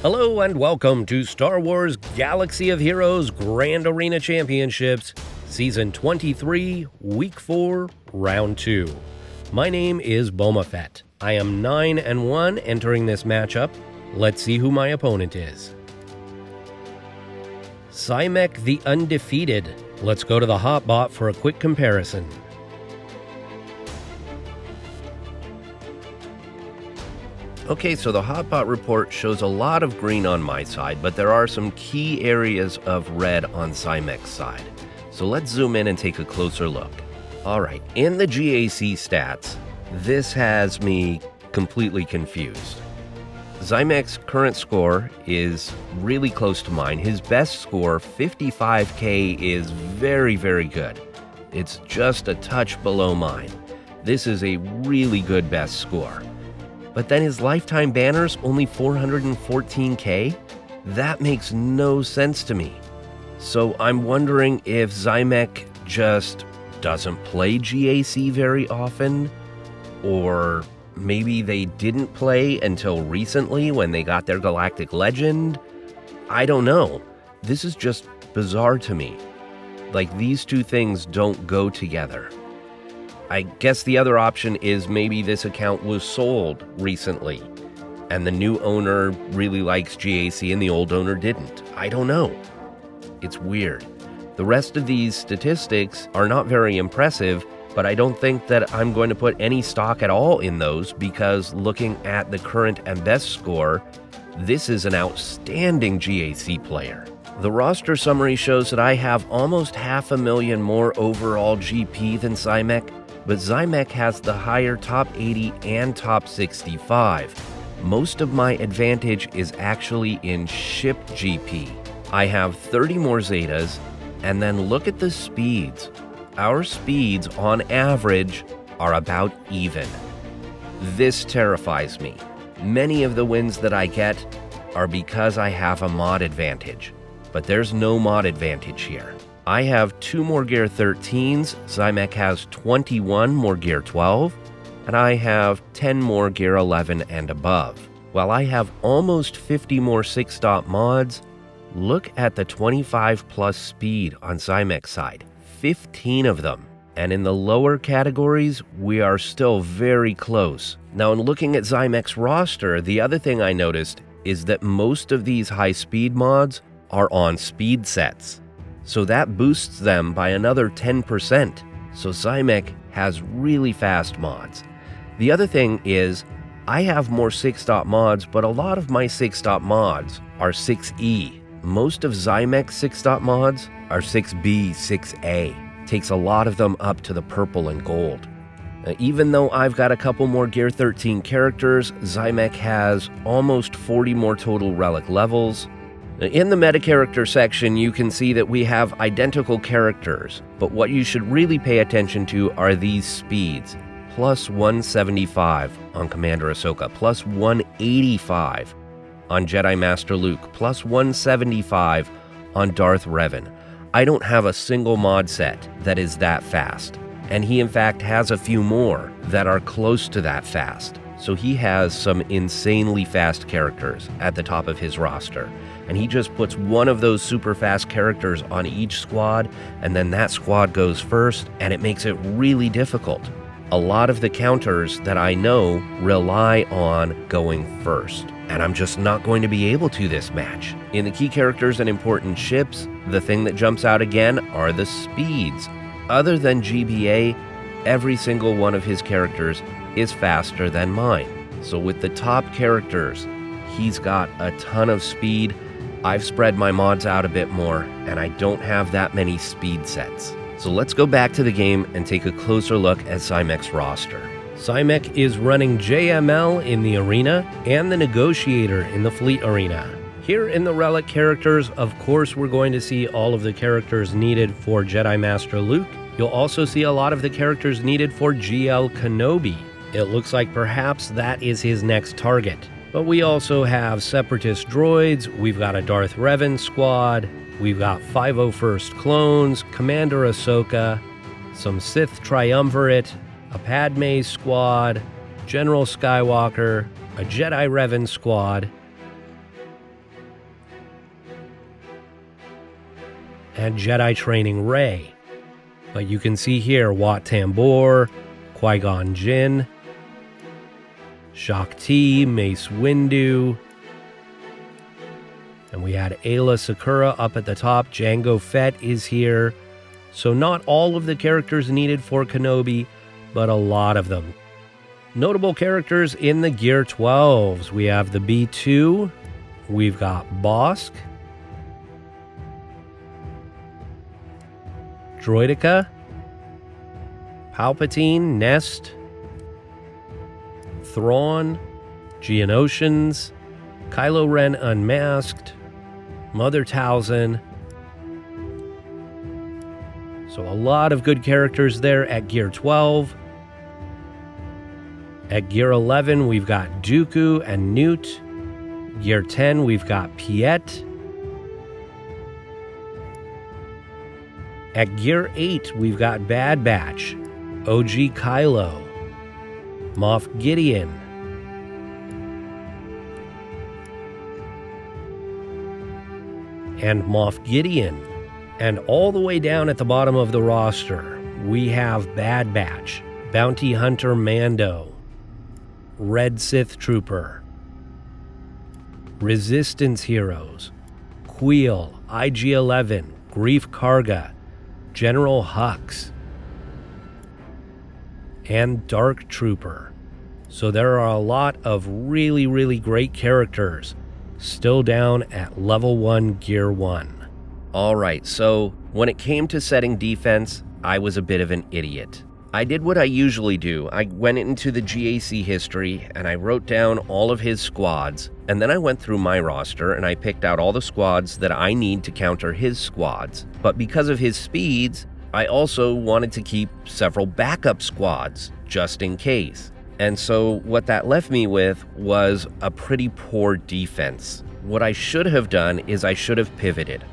Hello and welcome to Star Wars Galaxy of Heroes Grand Arena Championships, Season 23, Week 4, Round 2. My name is Boma Fett. I am 9-1 entering this matchup. Let's see who my opponent is. Szymek the Undefeated. Let's go to the hotbot for a quick comparison. Okay, so the hotbot report shows a lot of green on my side, but there are some key areas of red on Szymek's side. So let's zoom in and take a closer look. Alright, in the GAC stats, this has me completely confused. Szymek's current score is really close to mine. His best score, 55k, is very, very good. It's just a touch below mine. This is a really good best score. But then his lifetime banner's only 414k? That makes no sense to me. So I'm wondering if Szymek just doesn't play GAC very often, or maybe they didn't play until recently when they got their Galactic Legend? I don't know. This is just bizarre to me. Like, these two things don't go together. I guess the other option is maybe this account was sold recently, and the new owner really likes GAC and the old owner didn't. I don't know. It's weird. The rest of these statistics are not very impressive, but I don't think that I'm going to put any stock at all in those, because looking at the current and best score, this is an outstanding GAC player. The roster summary shows that I have almost 500,000 more overall GP than Szymek, but Szymek has the higher top 80 and top 65. Most of my advantage is actually in ship GP. I have 30 more Zetas, and then look at the speeds. Our speeds, on average, are about even. This terrifies me. Many of the wins that I get are because I have a mod advantage, but there's no mod advantage here. I have 2 more Gear 13s, Szymek has 21 more Gear 12, and I have 10 more Gear 11 and above. While I have almost 50 more 6-stop mods, look at the 25 plus speed on Szymek's side, 15 of them. And in the lower categories, we are still very close. Now, in looking at Szymek's roster, the other thing I noticed is that most of these high speed mods are on speed sets. So that boosts them by another 10%. So Szymek has really fast mods. The other thing is, I have more 6-stop mods, but a lot of my 6-stop mods are 6E. Most of Szymek's 6-stop mods are 6B, 6A. Takes a lot of them up to the purple and gold. Even though I've got a couple more Gear 13 characters, Szymek has almost 40 more total relic levels. In the meta character section, you can see that we have identical characters, but what you should really pay attention to are these speeds. Plus 175 on Commander Ahsoka, plus 185 on Jedi Master Luke, plus 175 on Darth Revan. I don't have a single mod set that is that fast, and he in fact has a few more that are close to that fast. So he has some insanely fast characters at the top of his roster, and he just puts one of those super fast characters on each squad, and then that squad goes first, and it makes it really difficult. A lot of the counters that I know rely on going first, and I'm just not going to be able to this match. In the key characters and important ships, the thing that jumps out again are the speeds. Other than GBA, every single one of his characters is faster than mine. So with the top characters, he's got a ton of speed. I've spread my mods out a bit more, and I don't have that many speed sets. So let's go back to the game and take a closer look at Szymek's roster. Szymek is running JML in the arena and the Negotiator in the Fleet arena. Here in the Relic characters, of course, we're going to see all of the characters needed for Jedi Master Luke. You'll also see a lot of the characters needed for GL Kenobi. It looks like perhaps that is his next target. But we also have Separatist droids, we've got a Darth Revan squad, we've got 501st clones, Commander Ahsoka, some Sith Triumvirate, a Padme squad, General Skywalker, a Jedi Revan squad, and Jedi Training Rey. But you can see here Wat Tambor, Qui-Gon Jinn, Shaak Ti, Mace Windu, and we had Aayla Secura up at the top. Jango Fett is here. So not all of the characters needed for Kenobi, but a lot of them. Notable characters in the Gear 12s. We have the B2, we've got Bosk, Droideka, Palpatine, Nest, Thrawn, Geonosians, Kylo Ren Unmasked, Mother Talzin. So a lot of good characters there at Gear 12. At Gear 11, we've got Dooku and Newt. Gear 10, we've got Piet. At Gear 8, we've got Bad Batch, OG Kylo, Moff Gideon, and Moff Gideon. And all the way down at the bottom of the roster, we have Bad Batch, Bounty Hunter Mando, Red Sith Trooper, Resistance Heroes, Queel, IG-11, Greef Karga, General Hux, and Dark Trooper. So there are a lot of really, really great characters still down at level 1 Gear 1. Alright, so when it came to setting defense, I was a bit of an idiot. I did what I usually do. I went into the GAC history and I wrote down all of his squads, and then I went through my roster and I picked out all the squads that I need to counter his squads. But because of his speeds, I also wanted to keep several backup squads, just in case. And so what that left me with was a pretty poor defense. What I should have done is I should have pivoted.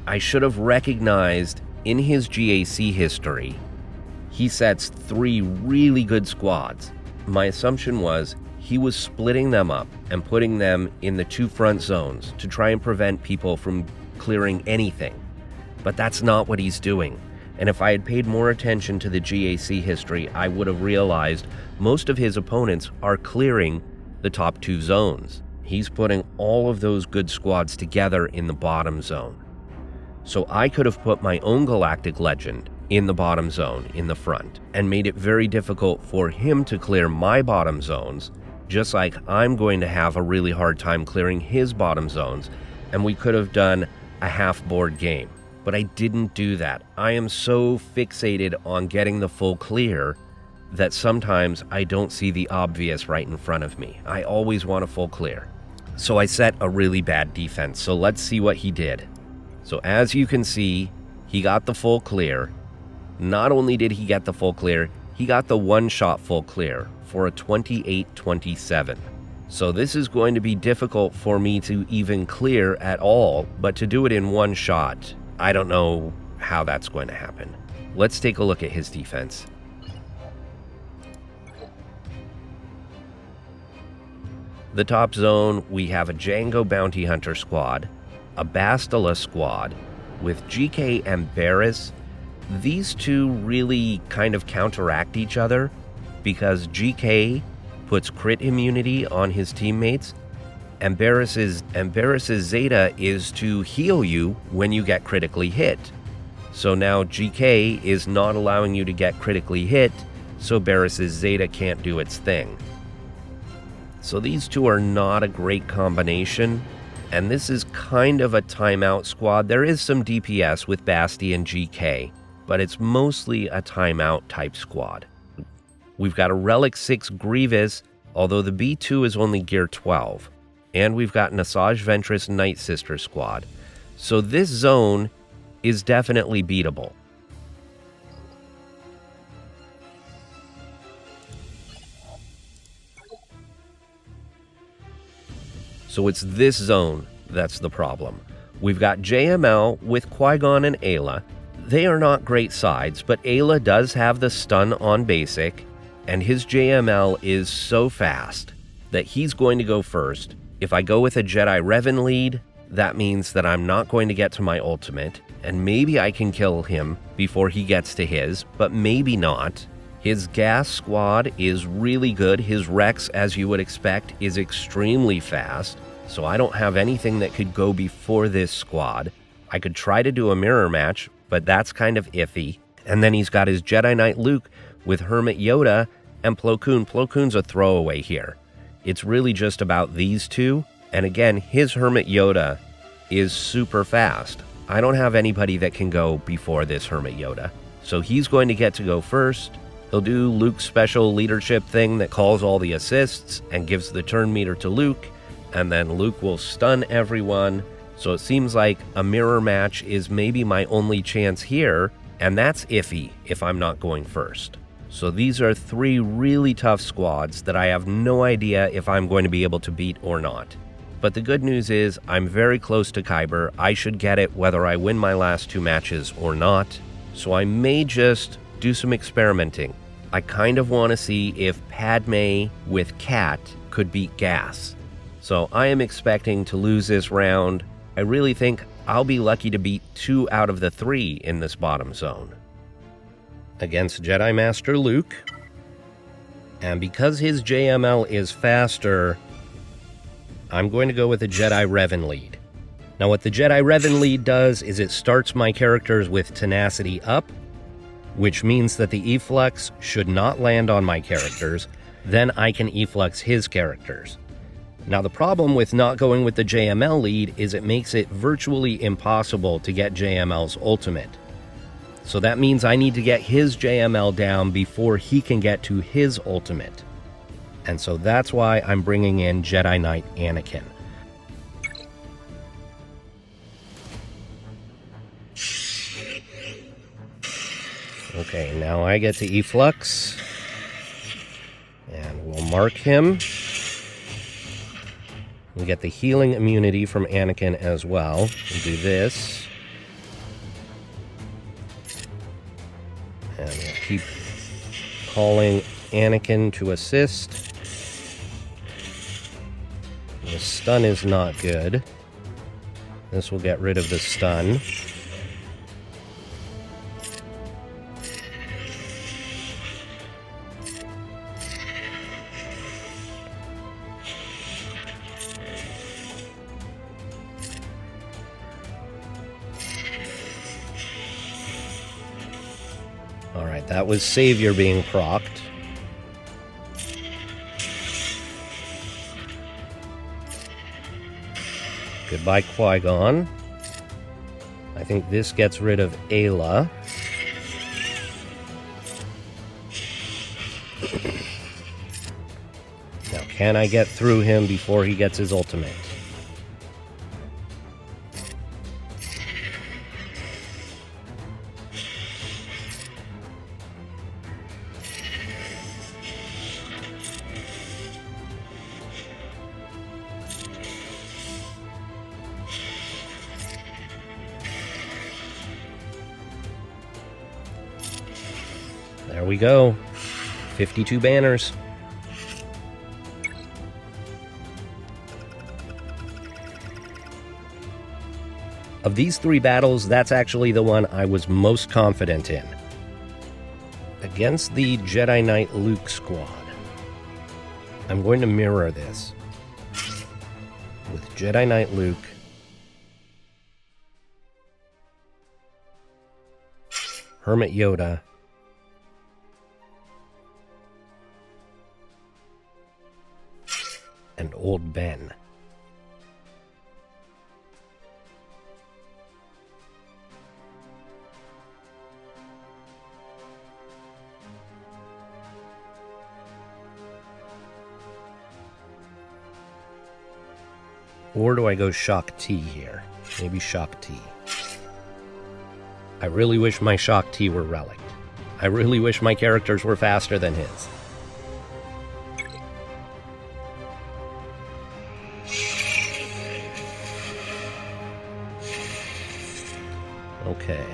I should have recognized in his GAC history, he sets 3 really good squads. My assumption was he was splitting them up and putting them in the 2 front zones to try and prevent people from clearing anything. But that's not what he's doing. And if I had paid more attention to the GAC history, I would have realized most of his opponents are clearing the top 2 zones. He's putting all of those good squads together in the bottom zone. So I could have put my own Galactic Legend in the bottom zone in the front and made it very difficult for him to clear my bottom zones, just like I'm going to have a really hard time clearing his bottom zones, and we could have done a half-board game. But I didn't do that. I am so fixated on getting the full clear that sometimes I don't see the obvious right in front of me. I always want a full clear. So I set a really bad defense. So let's see what he did. So as you can see, he got the full clear. Not only did he get the full clear, he got the one-shot full clear for a 28-27. So this is going to be difficult for me to even clear at all, but to do it in one shot, I don't know how that's going to happen. Let's take a look at his defense. The top zone, we have a Jango Bounty Hunter squad, a Bastila squad, with GK and Barriss. These two really kind of counteract each other because GK puts crit immunity on his teammates, and Barriss's Zeta is to heal you when you get critically hit. So now GK is not allowing you to get critically hit, so Barriss's Zeta can't do its thing. So these two are not a great combination, and this is kind of a timeout squad. There is some DPS with Basti and GK, but it's mostly a timeout type squad. We've got a Relic 6 Grievous, although the B2 is only Gear 12. And we've got an Asajj Ventress Night Sister squad. So this zone is definitely beatable. So it's this zone that's the problem. We've got JML with Qui-Gon and Aayla. They are not great sides, but Aayla does have the stun on basic, and his JML is so fast that he's going to go first. If I go with a Jedi Revan lead, that means that I'm not going to get to my ultimate, and maybe I can kill him before he gets to his, but maybe not. His gas squad is really good. His Rex, as you would expect, is extremely fast, so I don't have anything that could go before this squad. I could try to do a mirror match, but that's kind of iffy. And then he's got his Jedi Knight Luke with Hermit Yoda and Plo Koon. Plo Koon's a throwaway here. It's really just about these two. And again, his Hermit Yoda is super fast. I don't have anybody that can go before this Hermit Yoda. So he's going to get to go first. He'll do Luke's special leadership thing that calls all the assists and gives the turn meter to Luke. And then Luke will stun everyone. So it seems like a mirror match is maybe my only chance here. And that's iffy if I'm not going first. So these are 3 really tough squads that I have no idea if I'm going to be able to beat or not. But the good news is I'm very close to Kyber. I should get it whether I win my last 2 matches or not. So I may just do some experimenting. I kind of want to see if Padme with Cat could beat Gas. So I am expecting to lose this round. I really think I'll be lucky to beat 2 out of the 3 in this bottom zone. Against Jedi Master Luke. And because his JML is faster, I'm going to go with the Jedi Revan lead. Now what the Jedi Revan lead does is it starts my characters with tenacity up, which means that the efflux should not land on my characters. Then I can efflux his characters. Now the problem with not going with the JML lead is it makes it virtually impossible to get JML's ultimate. So that means I need to get his JML down before he can get to his ultimate. And so that's why I'm bringing in Jedi Knight Anakin. Okay, now I get to efflux. And we'll mark him. We get the healing immunity from Anakin as well. We'll do this. And we'll keep calling Anakin to assist. The stun is not good. This will get rid of the stun. Alright, that was Savior being procced. Goodbye, Qui-Gon. I think this gets rid of Ayla. Now, can I get through him before he gets his ultimate? There we go. 52 banners. Of these 3 battles, that's actually the one I was most confident in. Against the Jedi Knight Luke squad, I'm going to mirror this with Jedi Knight Luke, Hermit Yoda, and Old Ben. Or do I go Shock T here? Maybe Shock T. I really wish my Shock T were relicked. I really wish my characters were faster than his. Okay.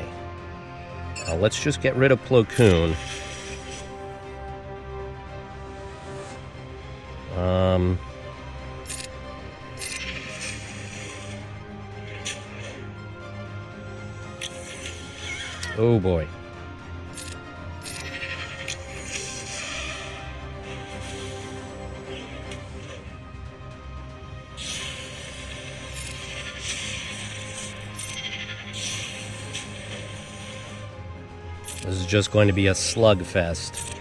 Now let's just get rid of Plo Koon. Oh boy. This is just going to be a slugfest.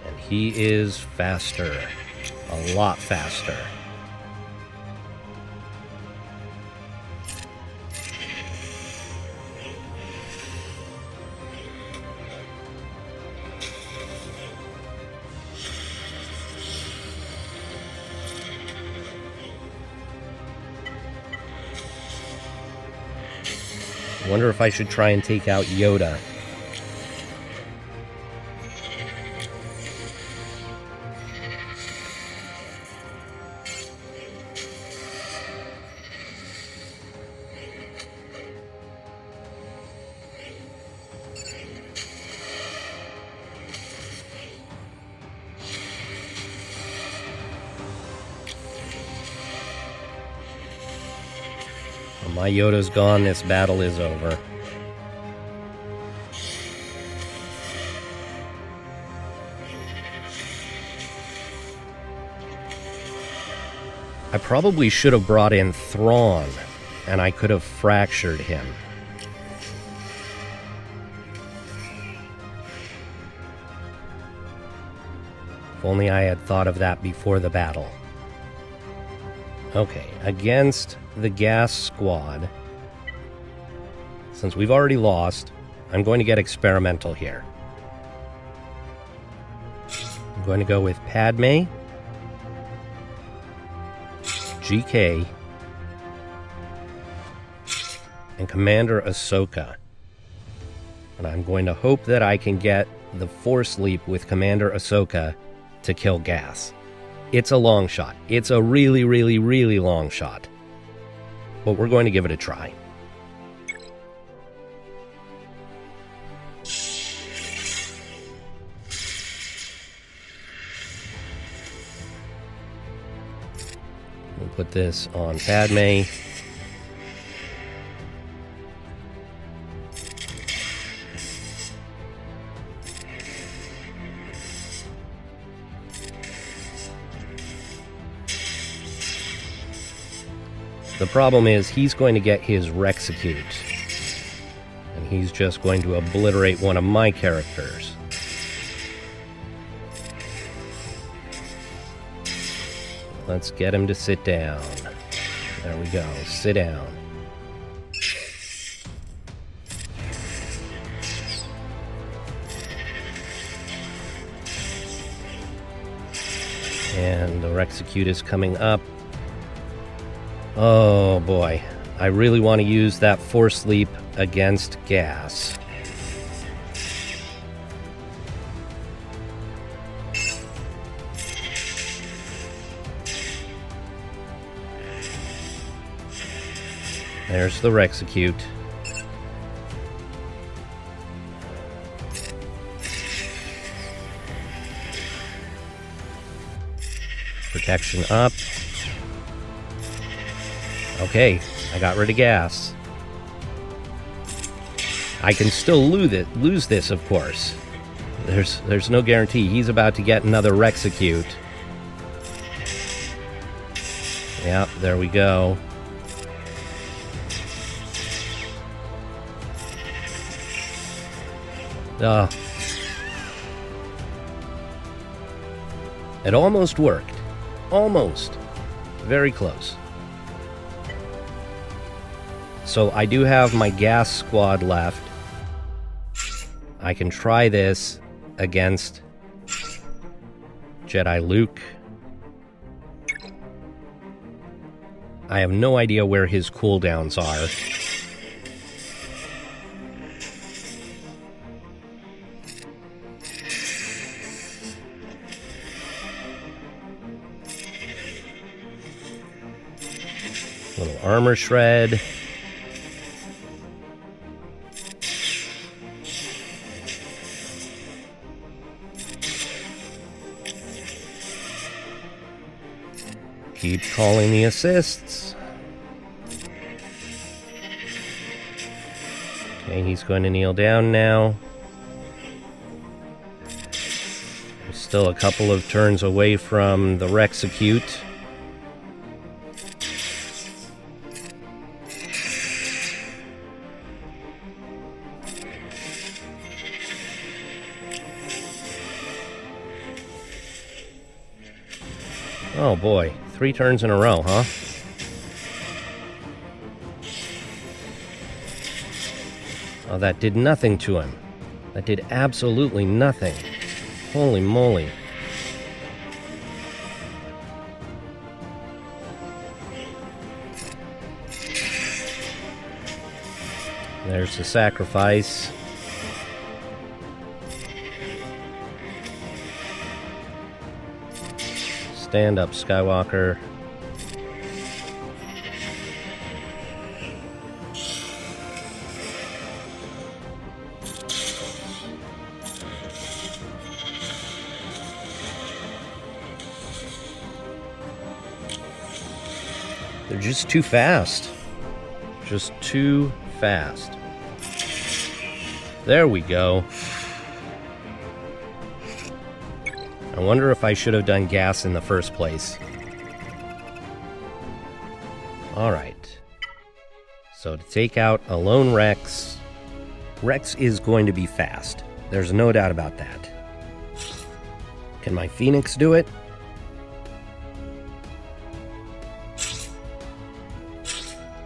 And he is faster. A lot faster. I wonder if I should try and take out Yoda. Well, my Yoda's gone, this battle is over. I probably should have brought in Thrawn, and I could have fractured him. If only I had thought of that before the battle. Okay, against the gas squad, since we've already lost, I'm going to get experimental here. I'm going to go with Padme, GK, and Commander Ahsoka. And I'm going to hope that I can get the Force Leap with Commander Ahsoka to kill Gas. It's a long shot. It's a really, really, really long shot. But we're going to give it a try. We'll put this on Padme. The problem is he's going to get his Rexecute, and he's just going to obliterate one of my characters. Let's get him to sit down. There we go, sit down. And the Rexecute is coming up. Oh boy, I really want to use that Force Leap against Gas. There's the Rexecute. Protection up. Okay, I got rid of Gas. I can still lose this, of course. There's no guarantee. He's about to get another Rexecute. Yep, there we go. It almost worked. Almost. Very close. So I do have my Gas squad left. I can try this against Jedi Luke. I have no idea where his cooldowns are. Little armor shred. Keep calling the assists. Okay, he's going to kneel down now. He's still a couple of turns away from the Rexecute. Oh boy, 3 turns in a row, huh? Oh, that did nothing to him. That did absolutely nothing. Holy moly. There's the sacrifice. Stand up, Skywalker. They're just too fast. Just too fast. There we go. I wonder if I should have done gas in the first place. Alright. So to take out a lone Rex, Rex is going to be fast. There's no doubt about that. Can my Phoenix do it?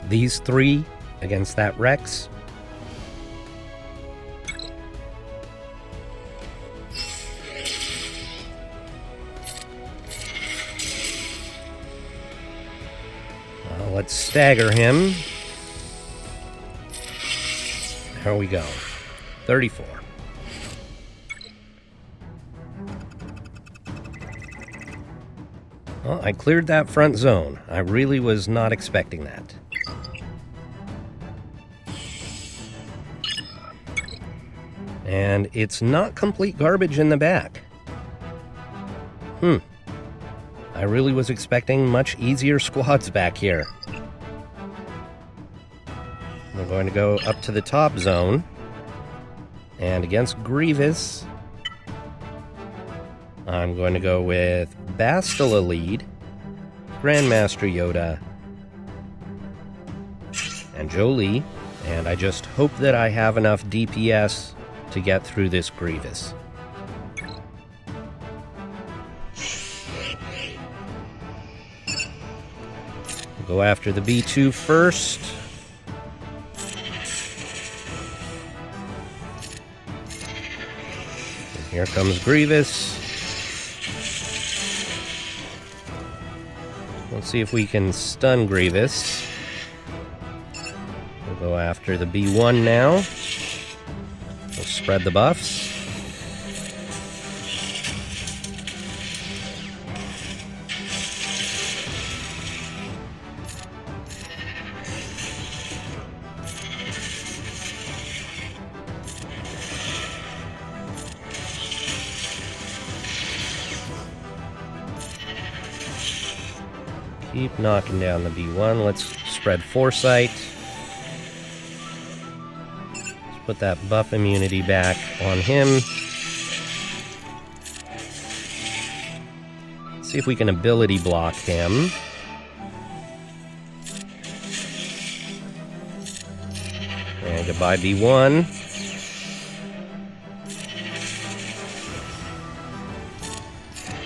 These 3 against that Rex? Let's stagger him. There we go. 34. Well, I cleared that front zone. I really was not expecting that. And it's not complete garbage in the back. I really was expecting much easier squads back here. We're going to go up to the top zone. And against Grievous, I'm going to go with Bastila lead, Grandmaster Yoda, and Jolie. And I just hope that I have enough DPS to get through this Grievous. Go after the B2 first. And here comes Grievous. Let's see if we can stun Grievous. We'll go after the B1 now. We'll spread the buffs. Keep knocking down the B1. Let's spread Foresight. Let's put that buff immunity back on him. See if we can ability block him. And goodbye B1.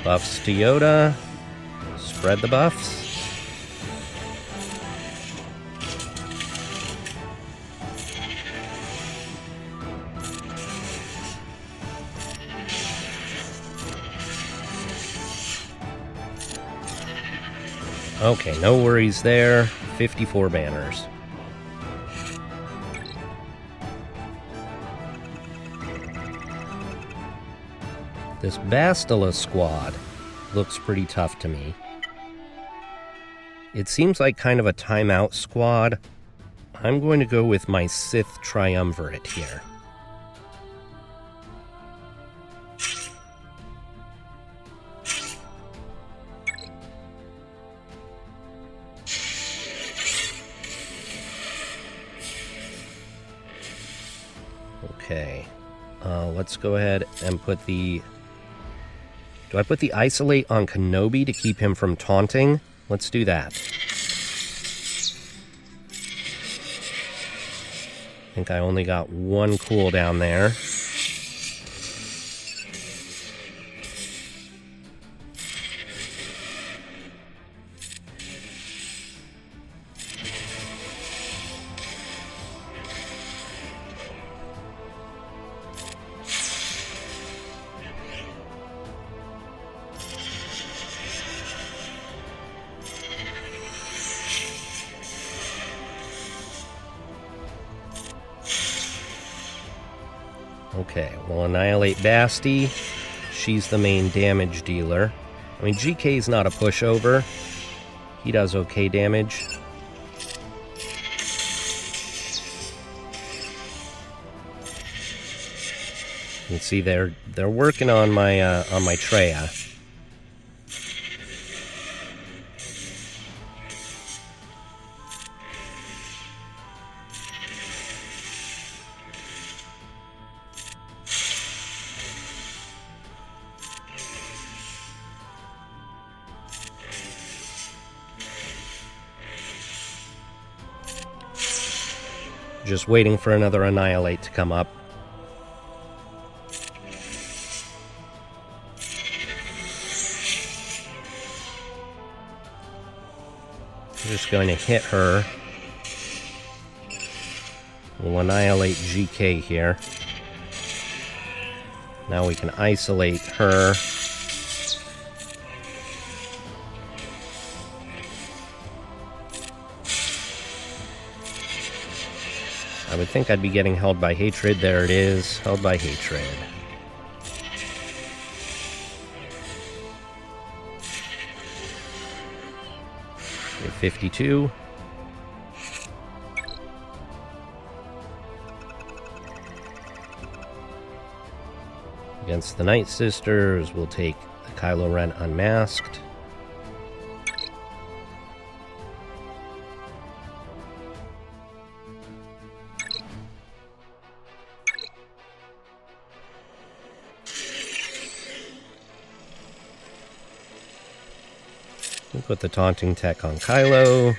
Buffs to Yoda. Spread the buffs. Okay, no worries there. 54 banners. This Bastila squad looks pretty tough to me. It seems like kind of a timeout squad. I'm going to go with my Sith Triumvirate here. Okay. Let's go ahead and put the... Do I put the Isolate on Kenobi to keep him from taunting? Let's do that. I think I only got one cooldown there. Okay, we'll annihilate Basti. She's the main damage dealer. I mean, GK's not a pushover. He does okay damage. You can see they're working on my Treya. Just waiting for another Annihilate to come up. I'm just going to hit her. We'll Annihilate GK here. Now we can isolate her. I would think I'd be getting held by hatred. There it is. Held by hatred. We have 52. Against the Night Sisters, we'll take the Kylo Ren Unmasked. We'll put the Taunting Tech on Kylo.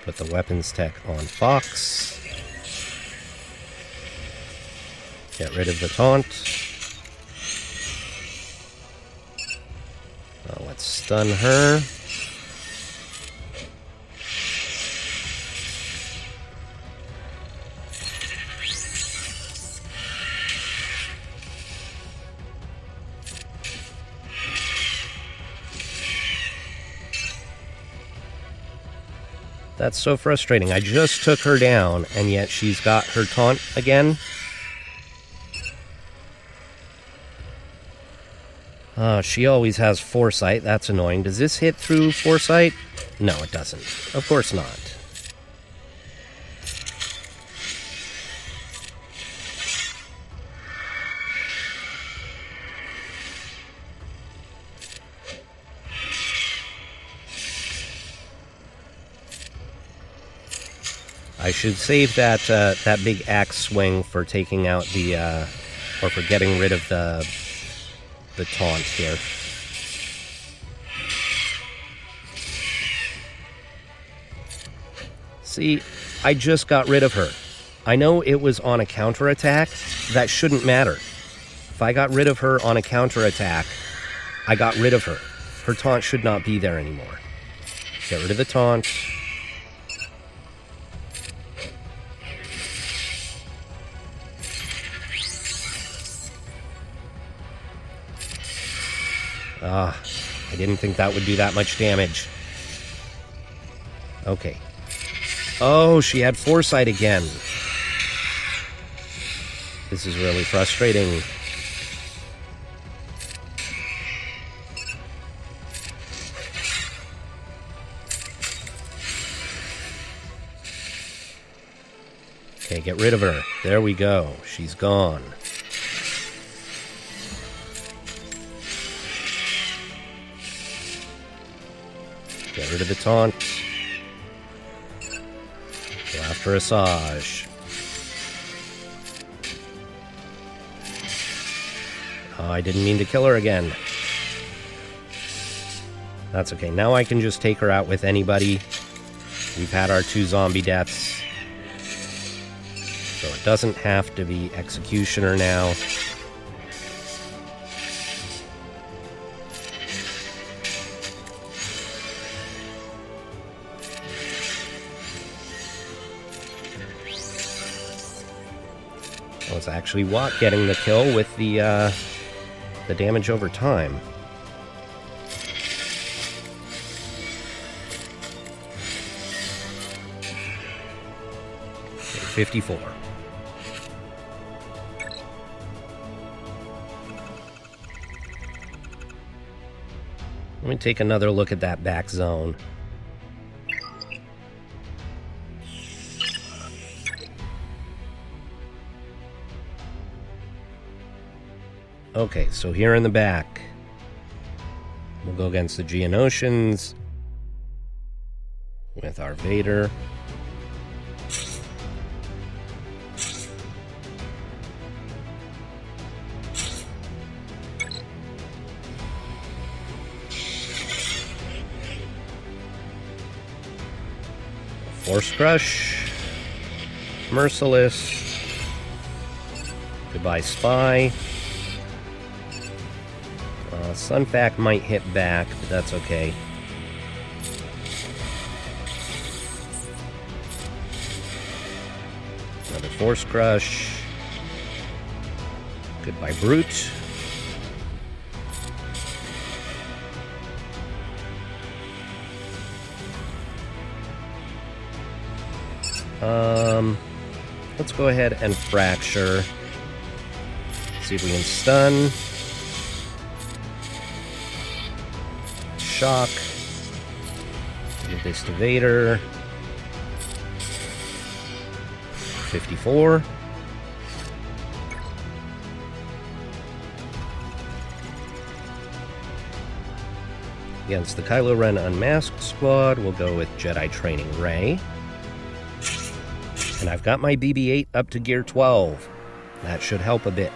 Put the Weapons Tech on Fox. Get rid of the taunt. Now let's stun her. That's so frustrating. I just took her down, and yet she's got her taunt again. She always has Foresight. That's annoying. Does this hit through Foresight? No, it doesn't. Of course not. I should save that that big axe swing for taking out the or for getting rid of the taunt here. See, I just got rid of her. I know it was on a counterattack. That shouldn't matter. If I got rid of her on a counterattack, I got rid of her. Her taunt should not be there anymore. Get rid of the taunt. I didn't think that would do that much damage. Okay. Oh, she had Foresight again. This is really frustrating. Okay, get rid of her. There we go. She's gone. Get rid of the taunt. We'll have after Asajj. Oh, I didn't mean to kill her again. That's okay. Now I can just take her out with anybody. We've had our 2 zombie deaths. So it doesn't have to be Executioner now. Well, it's actually Watt getting the kill with the damage over time. Okay, 54. Let me take another look at that back zone. Okay, so here in the back, we'll go against the Geonosians with our Vader. Force Crush, Merciless, goodbye Spy. Sunfac might hit back, but that's okay. Another Force Crush. Goodbye Brute. Let's go ahead and Fracture. See if we can stun. Shock. Give this to Vader. 54. Against the Kylo Ren Unmasked squad, we'll go with Jedi Training Rey. And I've got my BB-8 up to gear 12. That should help a bit.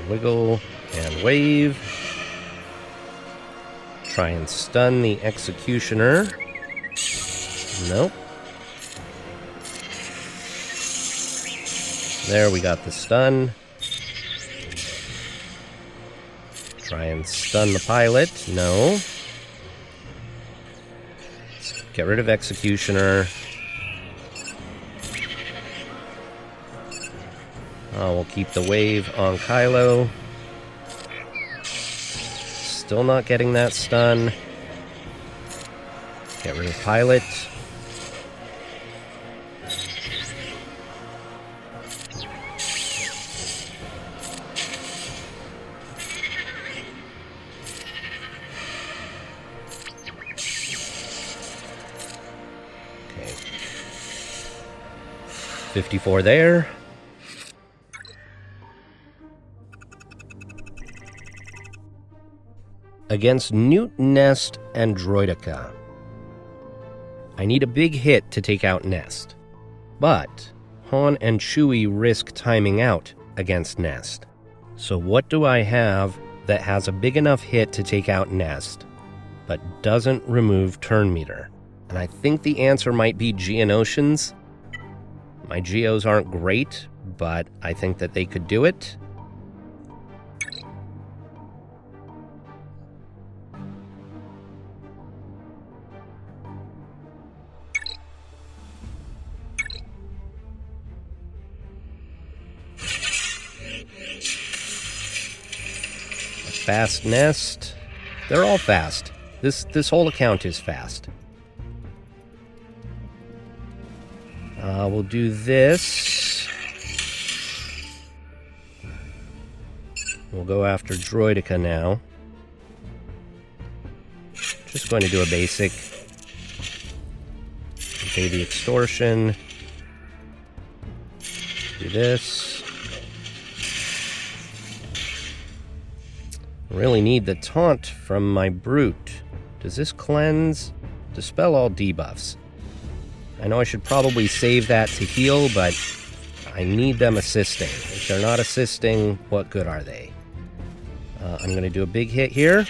Wiggle and wave. Try and stun the Executioner. Nope. There, we got the stun. Try and stun the pilot. No. Let's get rid of Executioner. We'll keep the wave on Kylo. Still not getting that stun. Get rid of pilot. Okay. 54 there. Against Newt, Nest, and Droideka. I need a big hit to take out Nest. But Han and Chewie risk timing out against Nest. So what do I have that has a big enough hit to take out Nest, but doesn't remove turn meter? And I think the answer might be Geonosians. My Geos aren't great, but I think that they could do it. Fast Nest. They're all fast. This whole account is fast. We'll do this. We'll go after Droideka now. Just going to do a basic. Okay, the Extortion. Do this. Really need the taunt from my brute. Does this cleanse? Dispel all debuffs. I know I should probably save that to heal, but I need them assisting. If they're not assisting, what good are they? I'm going to do a big hit here.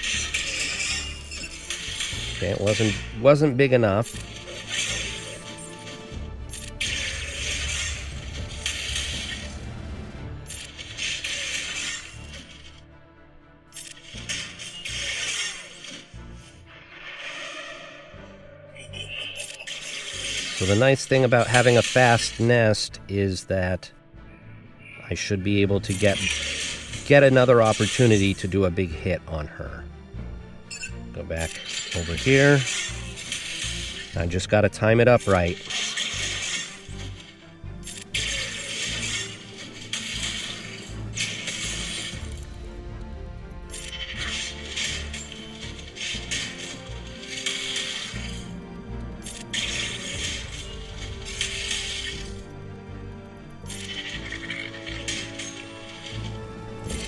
Okay, it wasn't big enough. So the nice thing about having a fast nest is that I should be able to get another opportunity to do a big hit on her. Go back over here. I just got to time it up right.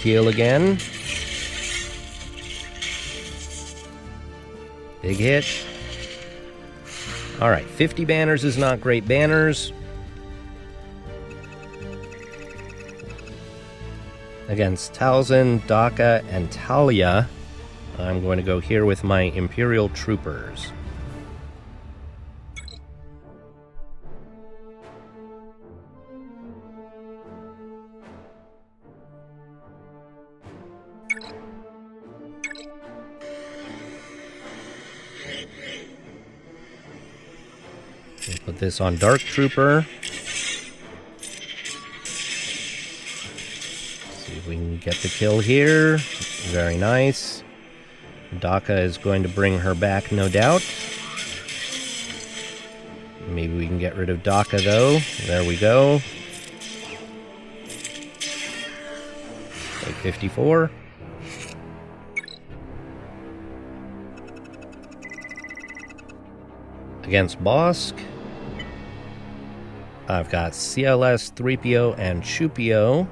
Heal again. Big hit. Alright, 50 banners is not great banners. Against Talzin, Daka, and Talia, I'm going to go here with my Imperial Troopers. Put this on Dark Trooper. See if we can get the kill here. Very nice. Daka is going to bring her back, no doubt. Maybe we can get rid of Daka, though. There we go. Like 54. Against Bosk, I've got CLS, 3PO, and Chupio.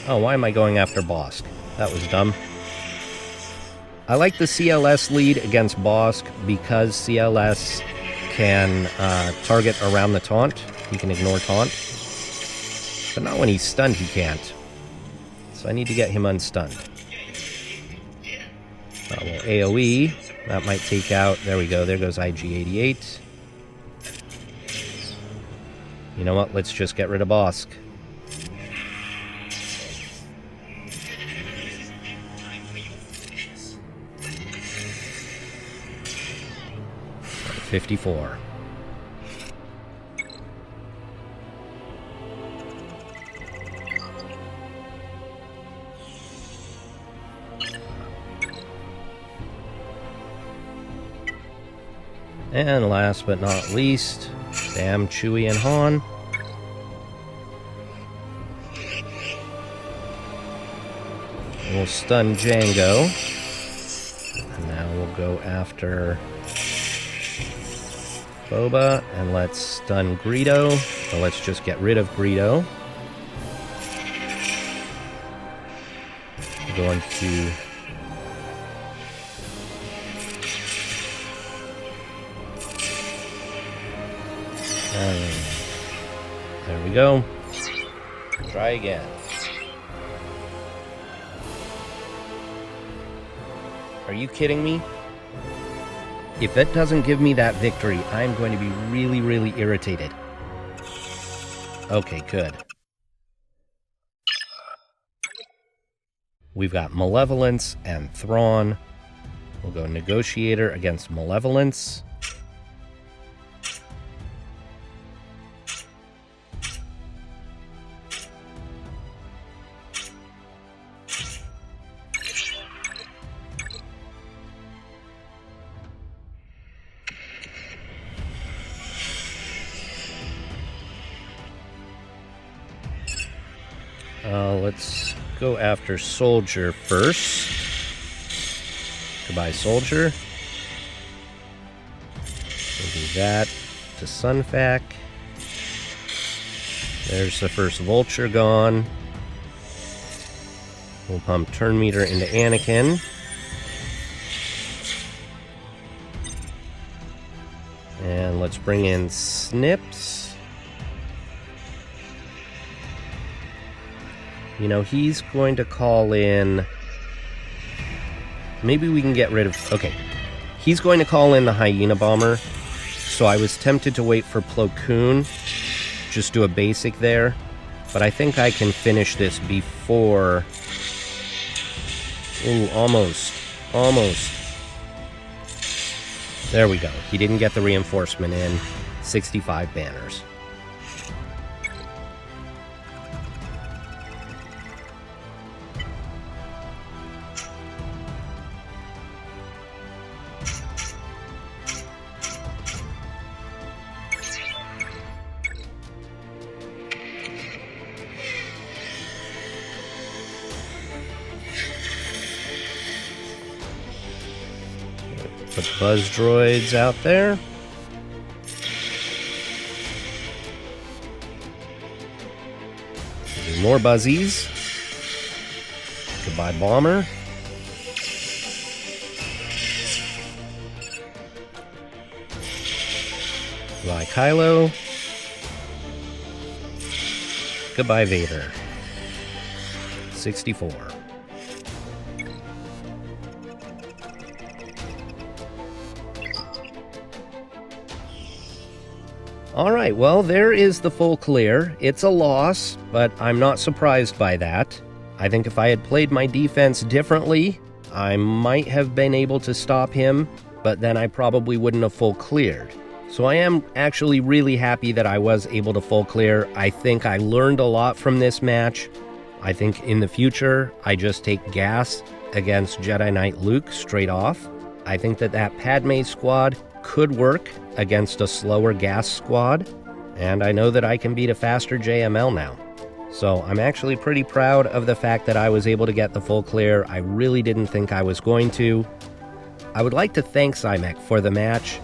Oh, why am I going after Bosk? That was dumb. I like the CLS lead against Bosk because CLS can target around the taunt. He can ignore taunt. But not when he's stunned, he can't. So I need to get him unstunned. Well, AoE. That might take out... There we go. There goes IG-88. You know what? Let's just get rid of Bosk. $54. And last but not least, damn Chewie and Han. We'll stun Jango. And now we'll go after Boba, and let's stun Greedo. So let's just get rid of Greedo. I'm going to... there we go. Try again. Are you kidding me? If that doesn't give me that victory, I'm going to be really, really irritated. Okay, good. We've got Malevolence and Thrawn. We'll go Negotiator against Malevolence. Let's go after Soldier first. Goodbye, Soldier. We'll do that to Sunfac. There's the first vulture gone. We'll pump turn meter into Anakin. And let's bring in Snips. You know, he's going to call in... Maybe we can get rid of... Okay. He's going to call in the Hyena Bomber. So I was tempted to wait for Plo Koon. Just do a basic there. But I think I can finish this before... Ooh, almost. Almost. There we go. He didn't get the reinforcement in. 65 banners. Put buzz droids out there. Do more buzzies. Goodbye, bomber. Goodbye, Kylo. Goodbye, Vader. 64. Alright, well, there is the full clear. It's a loss, but I'm not surprised by that. I think if I had played my defense differently, I might have been able to stop him, but then I probably wouldn't have full cleared. So I am actually really happy that I was able to full clear. I think I learned a lot from this match. I think in the future, I just take gas against Jedi Knight Luke straight off. I think that Padme squad could work against a slower gas squad, and I know that I can beat a faster JML now. So I'm actually pretty proud of the fact that I was able to get the full clear. I really didn't think I was going to. I would like to thank Szymek for the match.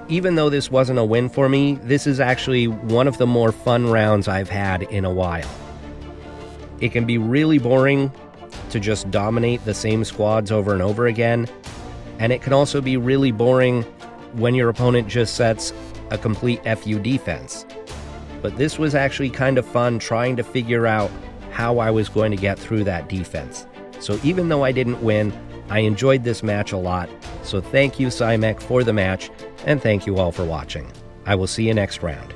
Even though this wasn't a win for me, this is actually one of the more fun rounds I've had in a while. It can be really boring to just dominate the same squads over and over again, and it can also be really boring when your opponent just sets a complete FU defense. But this was actually kind of fun trying to figure out how I was going to get through that defense. So even though I didn't win, I enjoyed this match a lot. So thank you, Szymek, for the match, and thank you all for watching. I will see you next round.